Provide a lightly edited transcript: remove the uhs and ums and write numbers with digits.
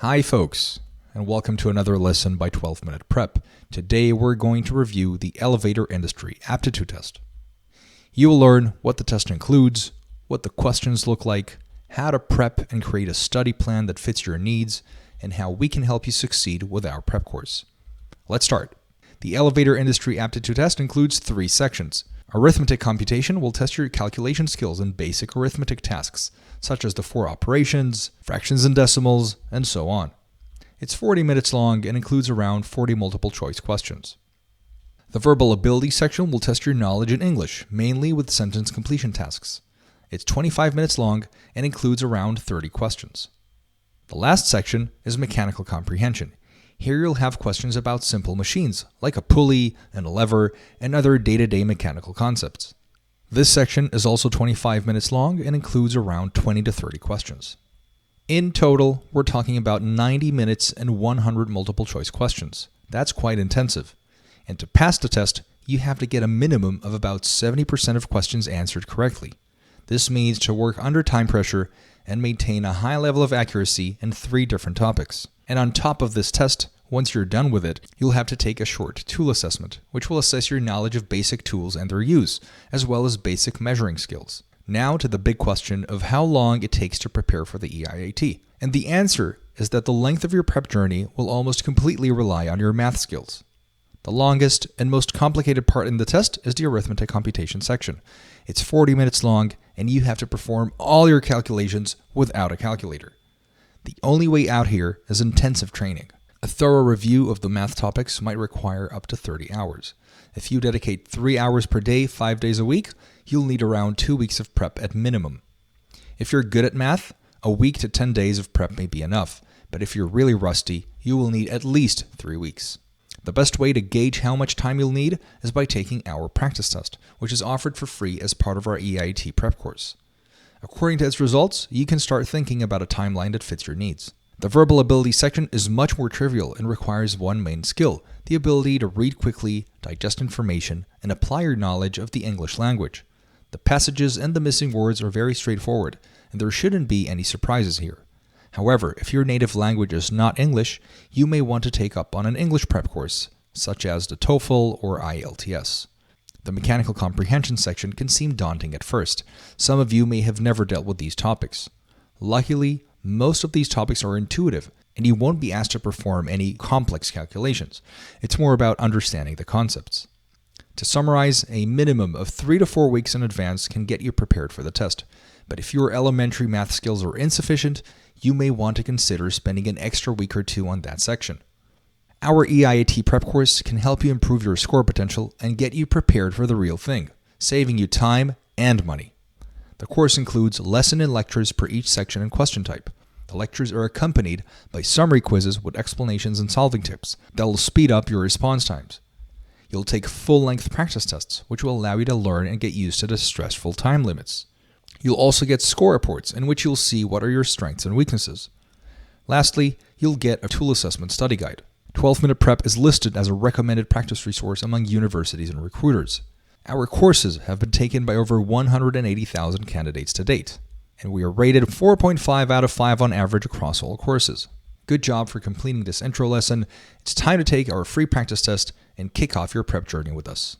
Hi folks, and welcome to another lesson by 12-Minute Prep. Today we're going to review the elevator industry aptitude test. You will learn what the test includes, what the questions look like, how to prep and create a study plan that fits your needs, and how we can help you succeed with our prep course. Let's start. The elevator industry aptitude test includes 3 sections. Arithmetic computation will test your calculation skills in basic arithmetic tasks, such as the 4 operations, fractions and decimals, and so on. It's 40 minutes long and includes around 40 multiple choice questions. The verbal ability section will test your knowledge in English, mainly with sentence completion tasks. It's 25 minutes long and includes around 30 questions. The last section is mechanical comprehension. Here you'll have questions about simple machines, like a pulley and a lever, and other day-to-day mechanical concepts. This section is also 25 minutes long and includes around 20 to 30 questions. In total, we're talking about 90 minutes and 100 multiple choice questions. That's quite intensive. And to pass the test, you have to get a minimum of about 70% of questions answered correctly. This means to work under time pressure and maintain a high level of accuracy in 3 different topics. And on top of this test, once you're done with it, you'll have to take a short tool assessment, which will assess your knowledge of basic tools and their use, as well as basic measuring skills. Now to the big question of how long it takes to prepare for the EIAT. And the answer is that the length of your prep journey will almost completely rely on your math skills. The longest and most complicated part in the test is the arithmetic computation section. It's 40 minutes long, and you have to perform all your calculations without a calculator. The only way out here is intensive training. A thorough review of the math topics might require up to 30 hours. If you dedicate 3 hours per day, 5 days a week, you'll need around 2 weeks of prep at minimum. If you're good at math, a week to 10 days of prep may be enough, but if you're really rusty, you will need at least 3 weeks. The best way to gauge how much time you'll need is by taking our practice test, which is offered for free as part of our EIAT prep course. According to its results, you can start thinking about a timeline that fits your needs. The verbal ability section is much more trivial and requires one main skill, the ability to read quickly, digest information, and apply your knowledge of the English language. The passages and the missing words are very straightforward, and there shouldn't be any surprises here. However, if your native language is not English, you may want to take up on an English prep course, such as the TOEFL or IELTS. The mechanical comprehension section can seem daunting at first. Some of you may have never dealt with these topics. Luckily, most of these topics are intuitive, and you won't be asked to perform any complex calculations. It's more about understanding the concepts. To summarize, a minimum of 3 to 4 weeks in advance can get you prepared for the test. But if your elementary math skills are insufficient, you may want to consider spending an extra week or 2 on that section. Our EIAT prep course can help you improve your score potential and get you prepared for the real thing, saving you time and money. The course includes lesson and lectures per each section and question type. The lectures are accompanied by summary quizzes with explanations and solving tips that will speed up your response times. You'll take full-length practice tests, which will allow you to learn and get used to the stressful time limits. You'll also get score reports in which you'll see what are your strengths and weaknesses. Lastly, you'll get a tool assessment study guide. 12-Minute Prep is listed as a recommended practice resource among universities and recruiters. Our courses have been taken by over 180,000 candidates to date, and we are rated 4.5 out of 5 on average across all courses. Good job for completing this intro lesson. It's time to take our free practice test and kick off your prep journey with us.